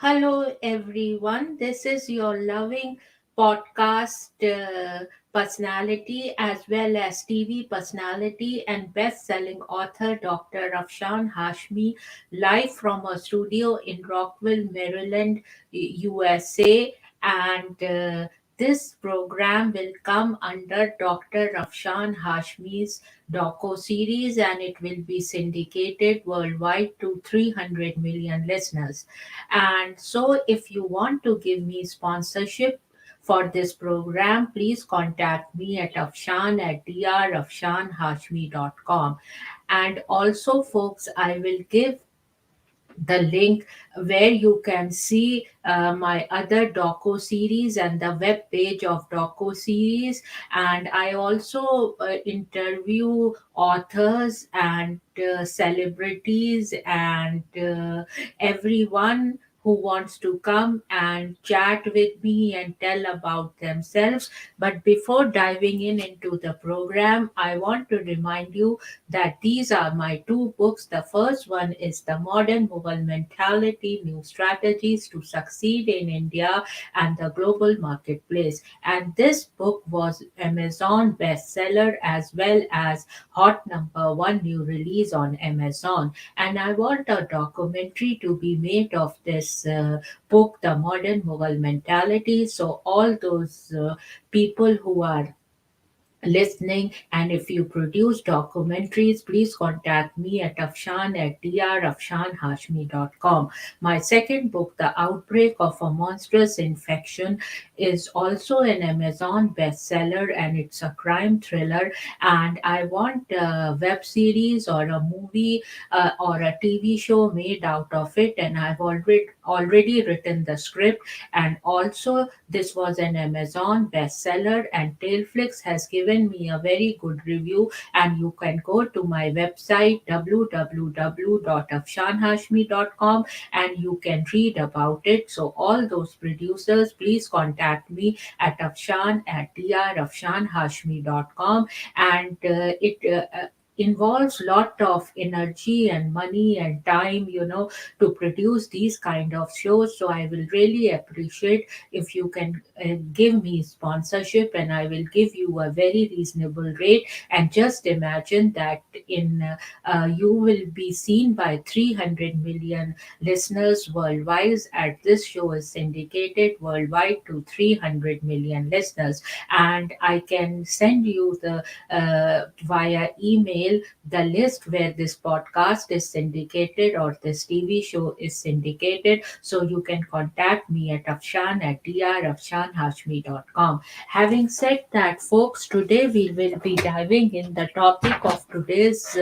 Hello, everyone. This is your loving podcast personality as well as TV personality and best selling author Dr. Afshan Hashmi, live from a studio in Rockville, Maryland, USA. And this program will come under Dr. Afshan Hashmi's doco series, and it will be syndicated worldwide to 300 million listeners. And so, if you want to give me sponsorship for this program, please contact me at afshan at drafshanhashmi.com. And also, folks, I will give the link where you can see my other doco series and the web page of doco series. And I also interview authors and celebrities and everyone who wants to come and chat with me and tell about themselves. But before diving in into the program, I want to remind you that these are my two books. The first one is The Modern Mughal Mentality, New Strategies to Succeed in India and the Global Marketplace. And this book was Amazon bestseller as well as hot number one new release on Amazon. And I want a documentary to be made of this book, The Modern Mughal Mentality. So all those people who are listening, and if you produce documentaries, please contact me at afshan at drafshanhashmi.com. My second book, The Outbreak of a Monstrous Infection, is also an Amazon bestseller, and it's a crime thriller. And I want a web series or a movie or a TV show made out of it, and I've already written the script. And also, this was an Amazon bestseller, and Tailflix has given me a very good review. And you can go to my website www.afshanhashmi.com and you can read about it. So, all those producers, please contact me at afshan at drafshanhashmi.com. And it involves lot of energy and money and time, to produce these kind of shows. So I will really appreciate if you can give me sponsorship, and I will give you a very reasonable rate. And just imagine that in you will be seen by 300 million listeners worldwide, as this show is syndicated worldwide to 300 million listeners. And I can send you the via email the list where this podcast is syndicated or this TV show is syndicated. So you can contact me at afshan at drafshanhashmi.com. Having said that, folks, today we will be diving in. The topic of today's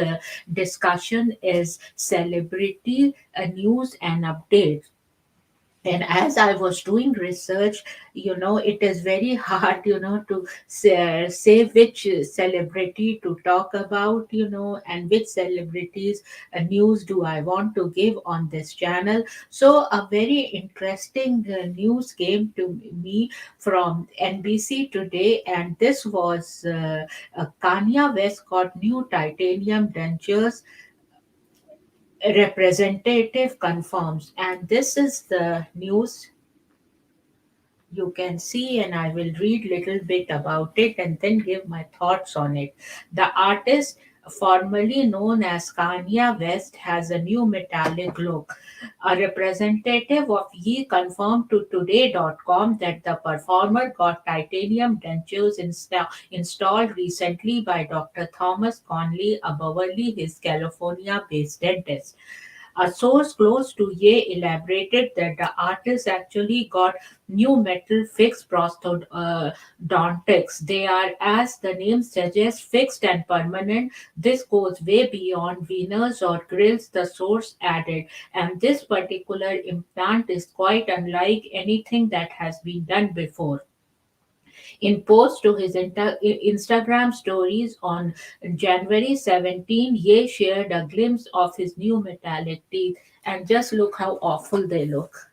discussion is celebrity news and updates. And as I was doing research, it is very hard, to say which celebrity to talk about, and which celebrities news do I want to give on this channel. So a very interesting news came to me from NBC today, and this was Kanye West got new titanium dentures, representative confirms. And this is the news you can see, and I will read little bit about it and then give my thoughts on it. The artist, formerly known as Kanye West, has a new metallic look. A representative of Ye confirmed to Today.com that the performer got titanium dentures installed recently by Dr. Thomas Conley, a Beverly Hills, California-based dentist. A source close to Ye elaborated that the artist actually got new metal fixed prosthodontics. They are, as the name suggests, fixed and permanent. This goes way beyond veneers or grills, the source added. And this particular implant is quite unlike anything that has been done before. In post to his Instagram stories on January 17, Ye shared a glimpse of his new metallic teeth. And just look how awful they look.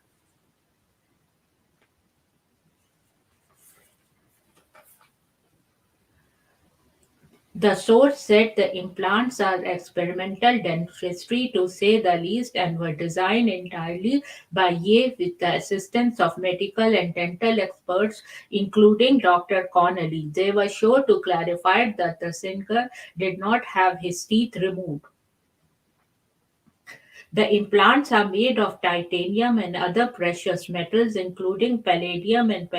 The source said the implants are experimental dentistry to say the least and were designed entirely by Ye with the assistance of medical and dental experts, including Dr. Connolly. They were sure to clarify that the singer did not have his teeth removed. The implants are made of titanium and other precious metals, including palladium and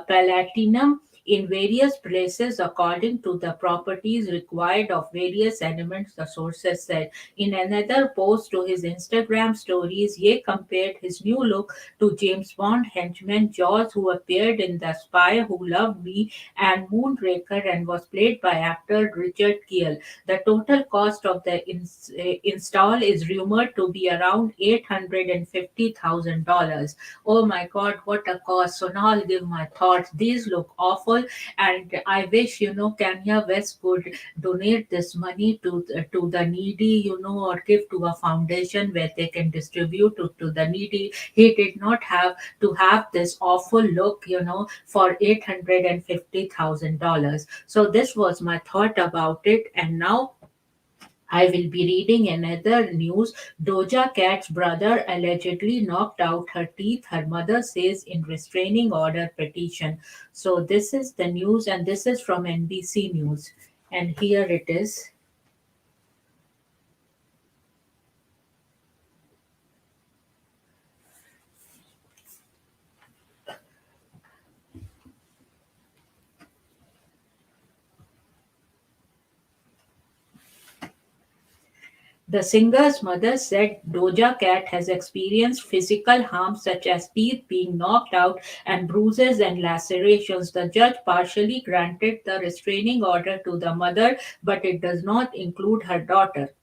platinum, in various places according to the properties required of various elements, the sources said. In another post to his Instagram stories, Ye compared his new look to James Bond henchman Jaws, who appeared in The Spy Who Loved Me and Moonraker and was played by actor Richard Kiel. The total cost of the install is rumored to be around $850,000. Oh my God, what a cost! So now I'll give my thoughts. These look awful, and I wish Kenya West could donate this money to the needy, or give to a foundation where they can distribute it to the needy. He did not have to have this awful look, for $850,000. So this was my thought about it, and now I will be reading another news. Doja Cat's brother allegedly knocked out her teeth, her mother says in restraining order petition. So, this is the news, and this is from NBC News. And here it is. The singer's mother said Doja Cat has experienced physical harm such as teeth being knocked out and bruises and lacerations. The judge partially granted the restraining order to the mother, but it does not include her daughter.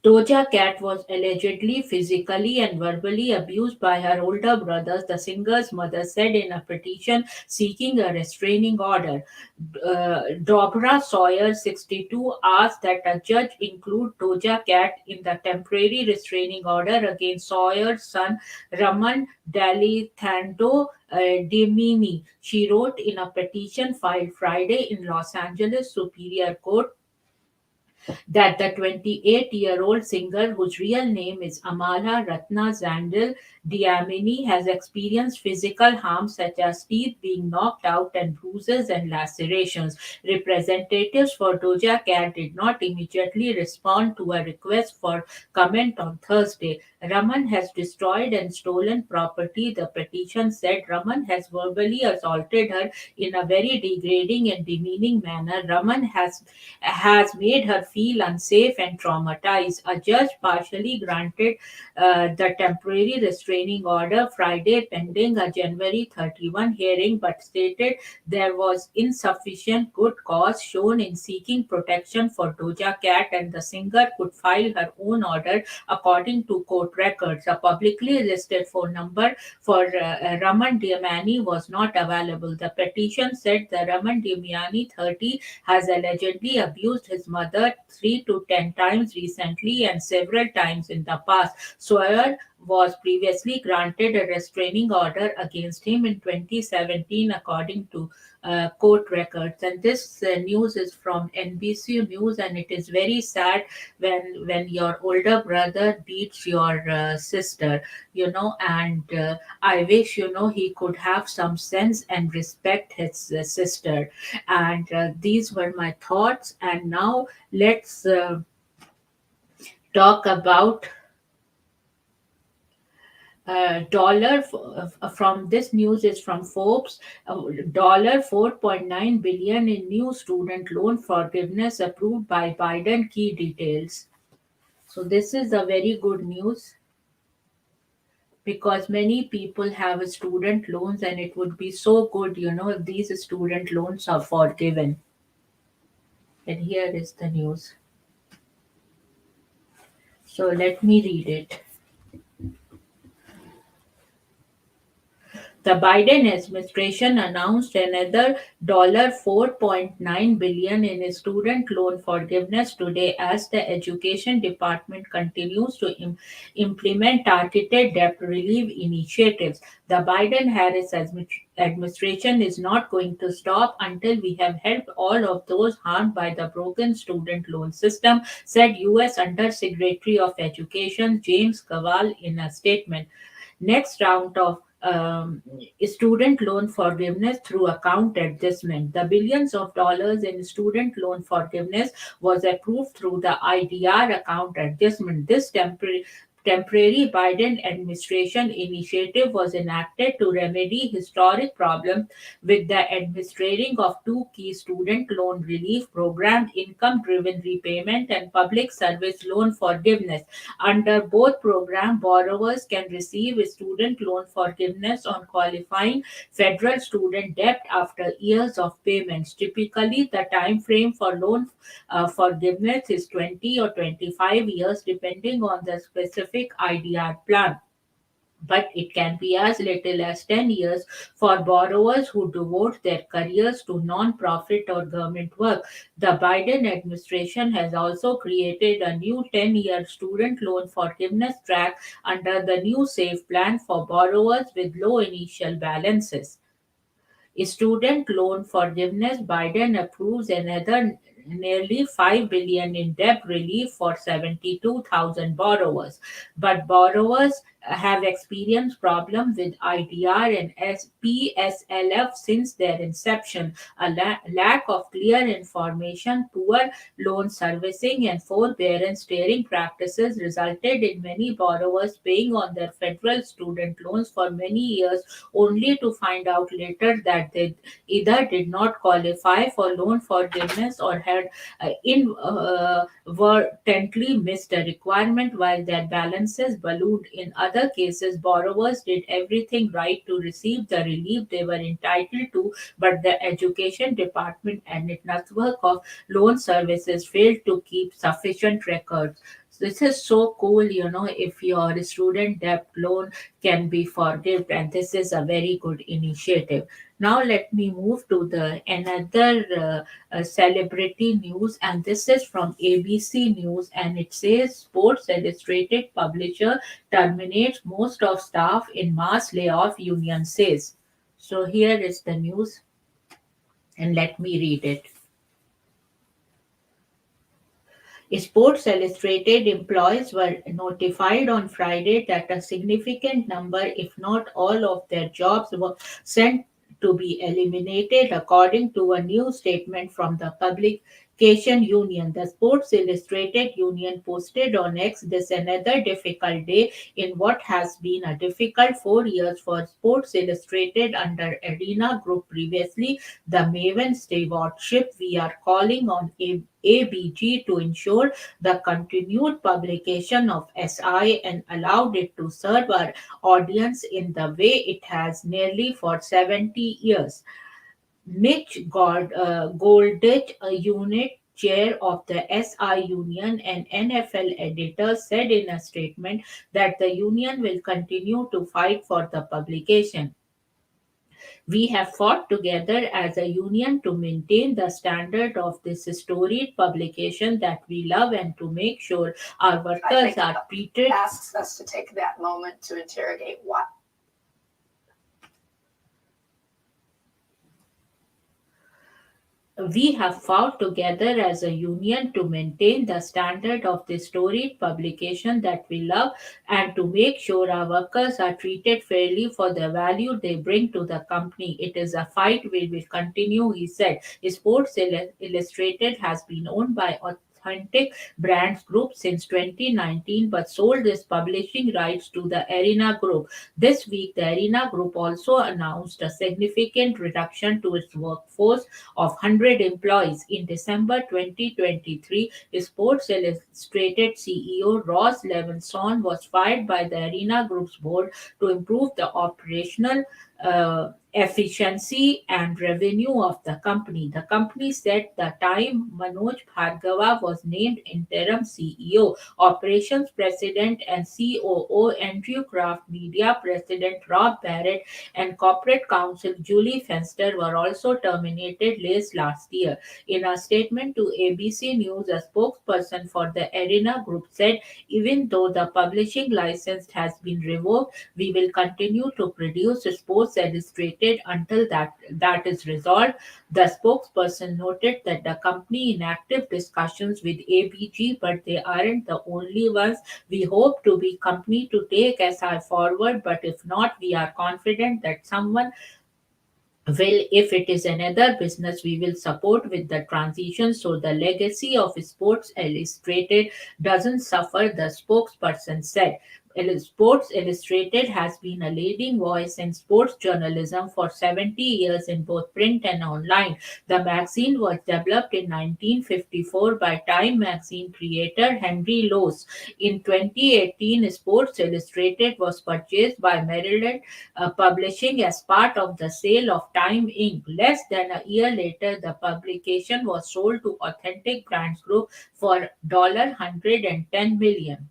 Doja Cat was allegedly physically and verbally abused by her older brothers, the singer's mother said in a petition seeking a restraining order. Dobra Sawyer, 62, asked that a judge include Doja Cat in the temporary restraining order against Sawyer's son, Raman Dalithanto Dimini. She wrote in a petition filed Friday in Los Angeles Superior Court that the 28-year-old singer, whose real name is Amala Ratna Zandil Diamini, has experienced physical harm such as teeth being knocked out and bruises and lacerations. Representatives for Doja Cat did not immediately respond to a request for comment on Thursday. Raman has destroyed and stolen property, the petition said. Raman has verbally assaulted her in a very degrading and demeaning manner. Raman has made her feel unsafe and traumatized. A judge partially granted the temporary restraining order Friday pending a January 31 hearing, but stated there was insufficient good cause shown in seeking protection for Doja Cat and the singer could file her own order according to court records. A publicly listed phone number for Raman Diamani was not available. The petition said the Raman Diamani, 30, has allegedly abused his mother 3 to 10 times recently and several times in the past. Sawyer was previously granted a restraining order against him in 2017, according to court records. And this news is from NBC News, and it is very sad when your older brother beats your sister, and I wish he could have some sense and respect his sister. And these were my thoughts. And now let's talk about from this news is from Forbes. Dollar 4.9 billion in new student loan forgiveness approved by Biden. Key details. So this is a very good news because many people have student loans, and it would be so good, if these student loans are forgiven. And here is the news. So let me read it. The Biden administration announced another $4.9 billion in student loan forgiveness today as the Education Department continues to implement targeted debt relief initiatives. The Biden-Harris administration is not going to stop until we have helped all of those harmed by the broken student loan system, said U.S. Undersecretary of Education James Kowal in a statement. Next round of student loan forgiveness through account adjustment. The billions of dollars in student loan forgiveness was approved through the IDR account adjustment. This temporary Biden administration initiative was enacted to remedy historic problems with the administering of two key student loan relief programs, income driven repayment and public service loan forgiveness. Under both programs, borrowers can receive student loan forgiveness on qualifying federal student debt after years of payments. Typically, the time frame for loan forgiveness is 20 or 25 years, depending on the specific IDR plan, but it can be as little as 10 years for borrowers who devote their careers to non-profit or government work. The Biden administration has also created a new 10-year student loan forgiveness track under the new SAFE plan for borrowers with low initial balances. Student loan forgiveness, Biden approves another nearly 5 billion in debt relief for 72,000 borrowers. But borrowers have experienced problems with IDR and PSLF since their inception. A lack of clear information, poor loan servicing, and forbearance steering practices resulted in many borrowers paying on their federal student loans for many years only to find out later that they either did not qualify for loan forgiveness or had inadvertently missed a requirement while their balances ballooned. In other cases, borrowers did everything right to receive the relief they were entitled to, but the education department and its network of loan services failed to keep sufficient records. This is so cool, if your student debt loan can be forgiven, and this is a very good initiative. Now let me move to the another celebrity news, and this is from ABC News, and it says Sports Illustrated publisher terminates most of staff in mass layoff, union says. So here is the news, and let me read it. Sports Illustrated employees were notified on Friday that a significant number, if not all, of their jobs were sent to be eliminated, according to a new statement from the Publication Union. The Sports Illustrated Union posted on X this another difficult day in what has been a difficult 4 years for Sports Illustrated under Arena Group. Previously, the Maven stewardship, we are calling on ABG to ensure the continued publication of SI and allowed it to serve our audience in the way it has nearly for 70 years. Mitch Goldich, a unit chair of the SI union and NFL editor, said in a statement that the union will continue to fight for the publication. We have fought together as a union to maintain the standard of this storied publication that we love and to make sure our workers are treated. Asks us to take that moment to interrogate what. We have fought together as a union to maintain the standard of this storied publication that we love and to make sure our workers are treated fairly for the value they bring to the company. It is a fight we will continue, he said. Sports Illustrated has been owned by Authentic Brands Group since 2019 but sold its publishing rights to the Arena Group. This week, the Arena Group also announced a significant reduction to its workforce of 100 employees. In December 2023, Sports Illustrated CEO Ross Levinson was fired by the Arena Group's board to improve the operational efficiency and revenue of the company. The company said the time Manoj Bhargava was named interim CEO, operations president and COO Andrew Kraft, media president Rob Barrett, and corporate counsel Julie Fenster were also terminated late last year. In a statement to ABC News, a spokesperson for the Arena Group said, even though the publishing license has been revoked, we will continue to produce Sports Illustrated until that is resolved. The spokesperson noted that the company in active discussions with ABG, but they aren't the only ones. We hope to be company to take SI forward, but if not, we are confident that someone well, if it is another business, we will support with the transition so the legacy of Sports Illustrated doesn't suffer, the spokesperson said. Sports Illustrated has been a leading voice in sports journalism for 70 years in both print and online. The magazine was developed in 1954 by Time magazine creator Henry Lowes. In 2018, Sports Illustrated was purchased by Maryland publishing as part of the sale of Time Inc. Less than a year later, the publication was sold to Authentic Brands Group for $110 million.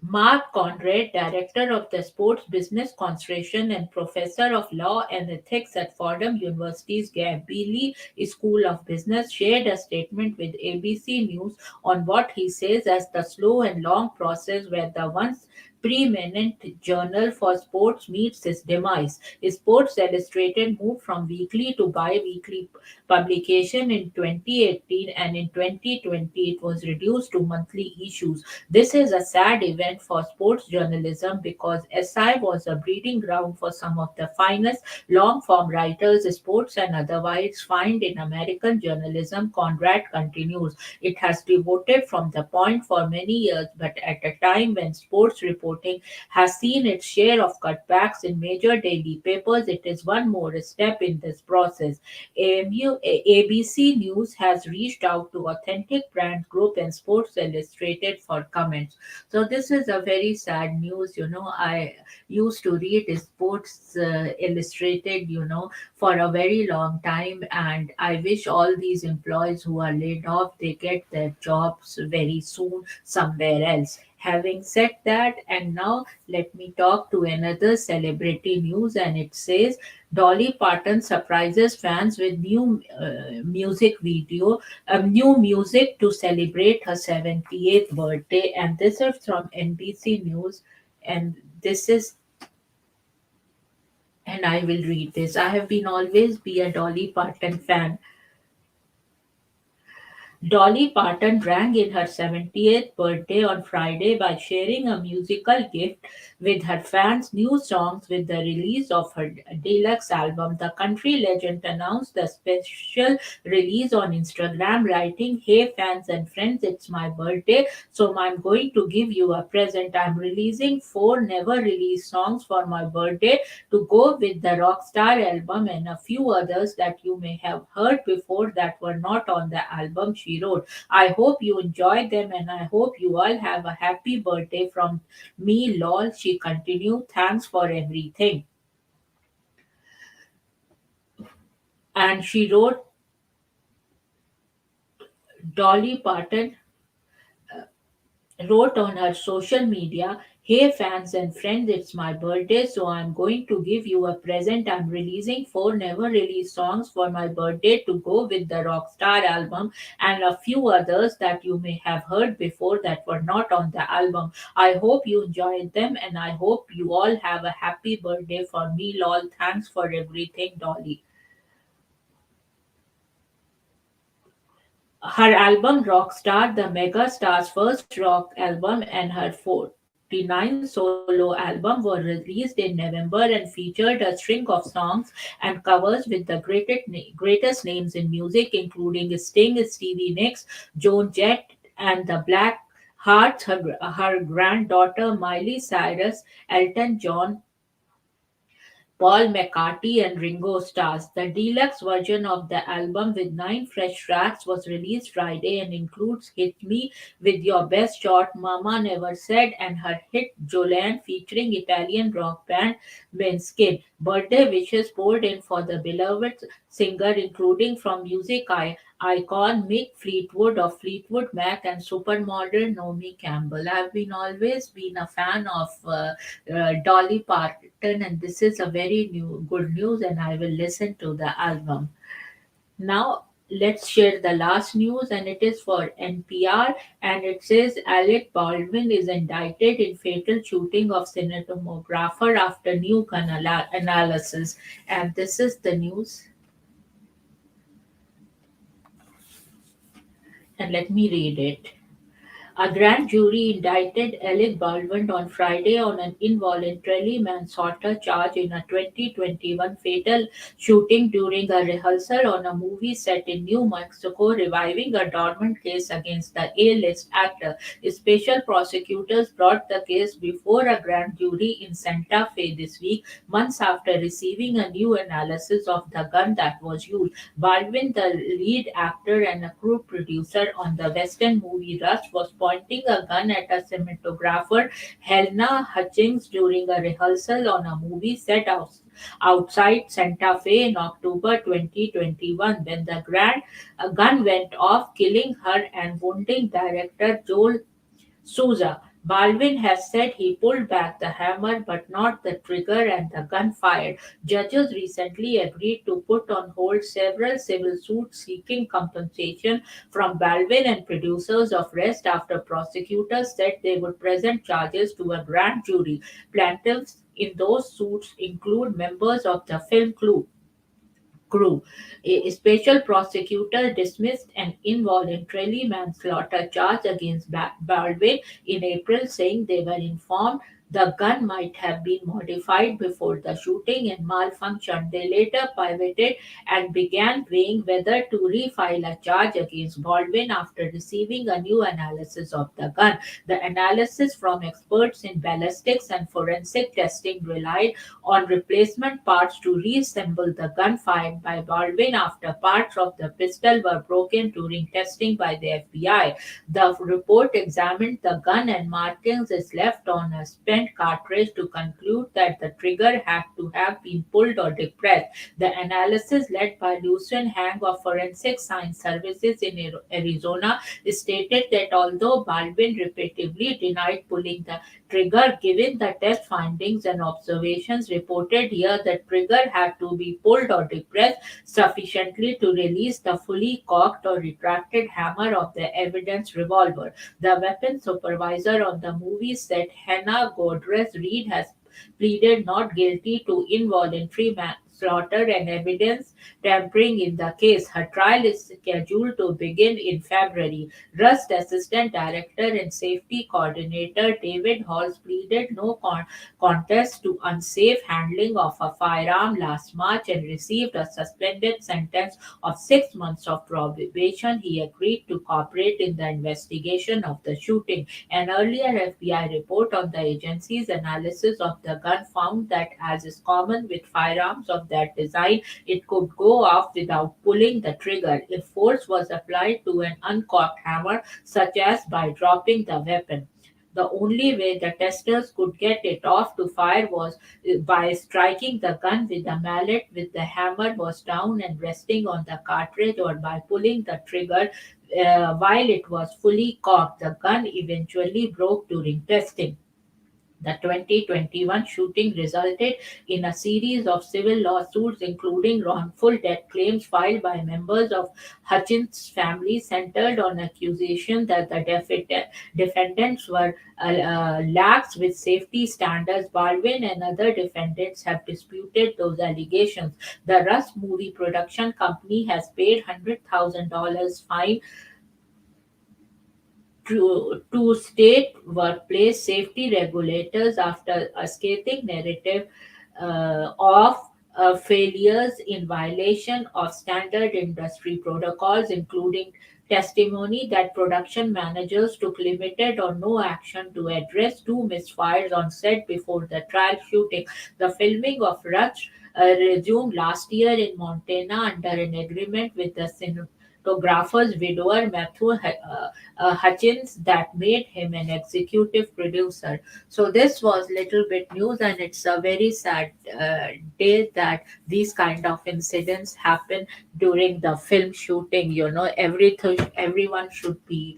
Mark Conrad, director of the Sports Business Consortium and professor of law and ethics at Fordham University's Gabelli School of Business, shared a statement with ABC News on what he says as the slow and long process where the once preeminent journal for sports meets its demise. Sports Illustrated moved from weekly to bi-weekly publication in 2018, and in 2020 it was reduced to monthly issues. This is a sad event for sports journalism because SI was a breeding ground for some of the finest long form writers, sports and otherwise, find in American journalism. Conrad continues. It has devoted from the point for many years, but at a time when sports reporting has seen its share of cutbacks in major daily papers, it is one more step in this process. ABC News has reached out to Authentic Brand Group and Sports Illustrated for comments. So this is a very sad news. I used to read Sports Illustrated, for a very long time, and I wish all these employees who are laid off they get their jobs very soon somewhere else. Having said that, and now let me talk to another celebrity news, and it says Dolly Parton surprises fans with new music to celebrate her 78th birthday. And this is from NBC News. And this is, and I will read this. I have been always be a Dolly Parton fan. Dolly Parton rang in her 70th birthday on Friday by sharing a musical gift with her fans, new songs with the release of her deluxe album. The country legend announced the special release on Instagram, writing, "Hey fans and friends, it's my birthday, so I'm going to give you a present. I'm releasing four never released songs for my birthday to go with the Rockstar album and a few others that you may have heard before that were not on the album," she wrote. "I hope you enjoy them and I hope you all have a happy birthday from me, lol," she continued. "Thanks for everything." And she wrote, Dolly Parton wrote on her social media, "Hey fans and friends, it's my birthday, so I'm going to give you a present. I'm releasing four never released songs for my birthday to go with the Rockstar album and a few others that you may have heard before that were not on the album. I hope you enjoyed them and I hope you all have a happy birthday for me, lol. Thanks for everything, Dolly." Her album Rockstar, the mega star's first rock album, and her 49 solo album were released in November and featured a string of songs and covers with the greatest names in music, including Sting, Stevie Nicks, Joan Jett, and the Black Hearts, her granddaughter Miley Cyrus, Elton John, Paul McCartney and Ringo stars. The deluxe version of the album with 9 fresh tracks was released Friday and includes Hit Me with Your Best Shot, Mama Never Said, and her hit Jolene featuring Italian rock band Maneskin. Birthday wishes poured in for the beloved singer, including from icon Mick Fleetwood of Fleetwood Mac and supermodel Naomi Campbell. I've been always been a fan of Dolly Parton, and this is a very good news, and I will listen to the album. Now, let's share the last news, and it is for NPR, and it says Alec Baldwin is indicted in fatal shooting of cinematographer after new analysis. And this is the news, and let me read it. A grand jury indicted Alec Baldwin on Friday on an involuntary manslaughter charge in a 2021 fatal shooting during a rehearsal on a movie set in New Mexico, reviving a dormant case against the A-list actor. Special prosecutors brought the case before a grand jury in Santa Fe this week, months after receiving a new analysis of the gun that was used. Baldwin, the lead actor and a crew producer on the Western movie Rush, was pointing a gun at a cinematographer, Helena Hutchins, during a rehearsal on a movie set outside Santa Fe in October 2021 when the gun went off, killing her and wounding director Joel Souza. Baldwin has said he pulled back the hammer but not the trigger and the gun fired. Judges recently agreed to put on hold several civil suits seeking compensation from Baldwin and producers of Rest after prosecutors said they would present charges to a grand jury. Plaintiffs in those suits include members of the film crew. A special prosecutor dismissed an involuntary manslaughter charge against Baldwin in April, saying they were informed the gun might have been modified before the shooting and malfunctioned. They later pivoted and began weighing whether to refile a charge against Baldwin after receiving a new analysis of the gun. The analysis from experts in ballistics and forensic testing relied on replacement parts to reassemble the gun fired by Baldwin after parts of the pistol were broken during testing by the FBI. The report examined the gun and markings is left on a spent cartridge to conclude that the trigger had to have been pulled or depressed. The analysis led by Lucien Hang of Forensic Science Services in Arizona stated that although Baldwin repeatedly denied pulling the trigger, given the test findings and observations reported here, the trigger had to be pulled or depressed sufficiently to release the fully cocked or retracted hammer of the evidence revolver. The weapons supervisor on the movie set, Hannah Godres Reed, has pleaded not guilty to involuntary manslaughter and evidence tampering in the case. Her trial is scheduled to begin in February. Rust Assistant Director and Safety Coordinator David Halls pleaded no contest to unsafe handling of a firearm last March and received a suspended sentence of 6 months of probation. He agreed to cooperate in the investigation of the shooting. An earlier FBI report on the agency's analysis of the gun found that, as is common with firearms of that design, it could go off without pulling the trigger if force was applied to an uncocked hammer, such as by dropping the weapon. The only way the testers could get it off to fire was by striking the gun with a mallet with the hammer was down and resting on the cartridge, or by pulling the trigger while it was fully cocked. The gun eventually broke during testing. The 2021 shooting resulted in a series of civil lawsuits, including wrongful death claims filed by members of Hutchins' family, centered on accusation that the defendants were lax with safety standards. Baldwin and other defendants have disputed those allegations. The Rust movie production company has paid $100,000 fine to state workplace safety regulators after a scathing narrative of failures in violation of standard industry protocols, including testimony that production managers took limited or no action to address two misfires on set before the trial shooting. The filming of Rush resumed last year in Montana under an agreement with the cinematographer's widower, Matthew Hutchins, that made him an executive producer. So this was little bit news, and it's a very sad day that these kind of incidents happen during the film shooting. Everything, everyone should be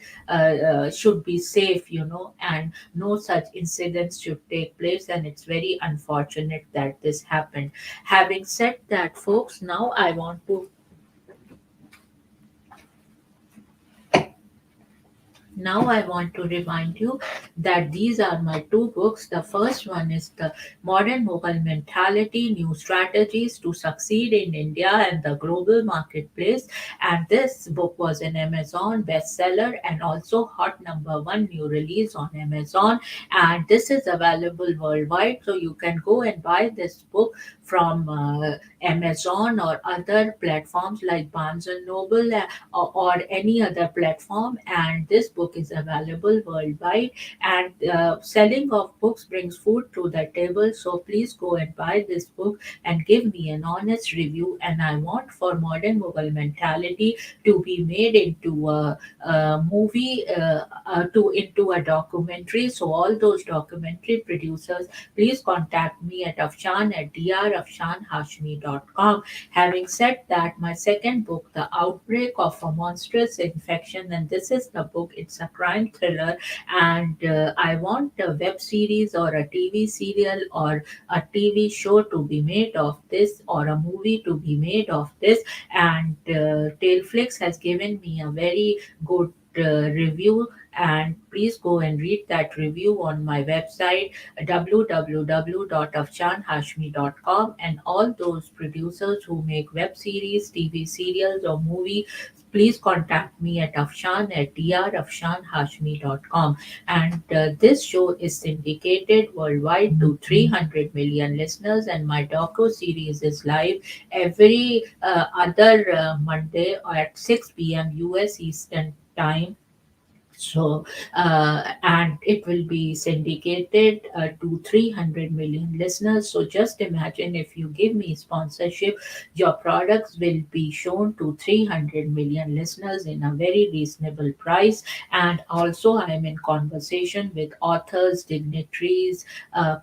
safe, and no such incidents should take place, and it's very unfortunate that this happened. Having said that, folks, now I want to remind you that these are my two books. The first one is The Modern Mughal Mentality, New Strategies to Succeed in India and the Global Marketplace. And this book was an Amazon bestseller and also hot number one new release on Amazon. And this is available worldwide. So you can go and buy this book from Amazon or other platforms like Barnes and Noble, or any other platform, and this book is available worldwide. And selling of books brings food to the table, so please go and buy this book and give me an honest review. And I want for Modern Mughal Mentality to be made into a movie, to into a documentary. So all those documentary producers, please contact me at Afshan at drafshanhashmi.com. Having said that, my second book, The Outbreak of a Monstrous Infection, and this is the book, it's a crime thriller, and I want a web series or a TV serial or a TV show to be made of this, or a movie to be made of this. And Tailflix has given me a very good review, and please go and read that review on my website www.afshanhashmi.com. And all those producers who make web series, TV serials, or movie, please contact me at Afshan at drafshanhashmi.com. And this show is syndicated worldwide to 300 million listeners, and my docu series is live every other Monday at 6 p.m. US Eastern Time. So, and it will be syndicated to 300 million listeners. So, just imagine, if you give me sponsorship, your products will be shown to 300 million listeners in a very reasonable price. And also, I am in conversation with authors, dignitaries,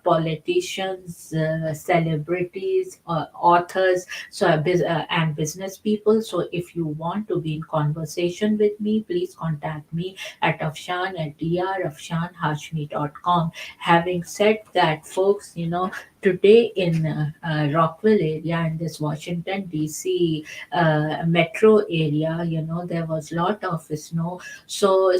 politicians, celebrities, authors, so and business people. So, if you want to be in conversation with me, please contact me at Afshan at drafshanhashmi.com. Having said that, folks, today in Rockville area, in this Washington DC metro area, there was lot of snow. So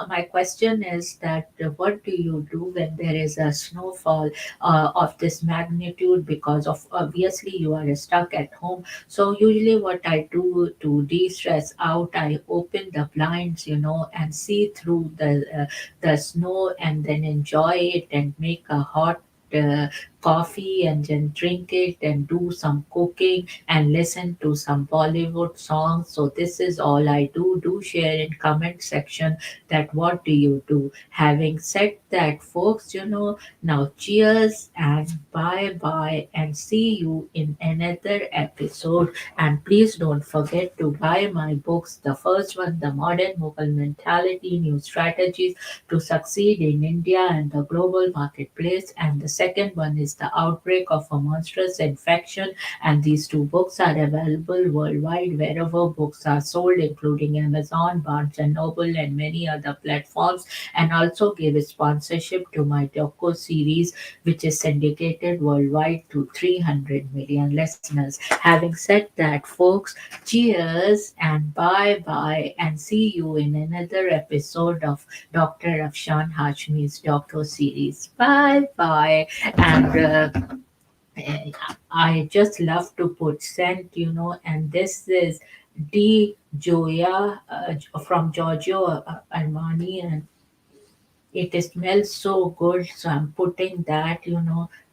my question is that what do you do when there is a snowfall of this magnitude? Because of obviously you are stuck at home. So usually what I do to de-stress out, I open the blinds, and see through the snow, and then enjoy it and make a hot coffee, and then drink it and do some cooking and listen to some Bollywood songs. So this is all I do. Do share in comment section that what do you do. Having said that, folks, now cheers and bye bye, and see you in another episode. And please don't forget to buy my books. The first one, The Modern Mughal Mentality, New Strategies to Succeed in India and the Global Marketplace. And the second one is The Outbreak of a Monstrous Infection. And these two books are available worldwide wherever books are sold, including Amazon, Barnes and Noble, and many other platforms. And also give a sponsorship to my docu series, which is syndicated worldwide to 300 million listeners. Having said that, folks, cheers and bye bye, and see you in another episode of Dr. Afshan Hashmi's docu series. Bye bye. And I just love to put scent, and this is D. Joya from Giorgio Armani, and it smells so good. So I'm putting that,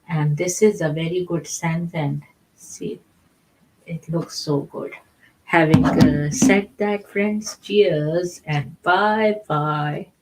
and this is a very good scent, and see, it looks so good. Having said that, friends, cheers and bye bye.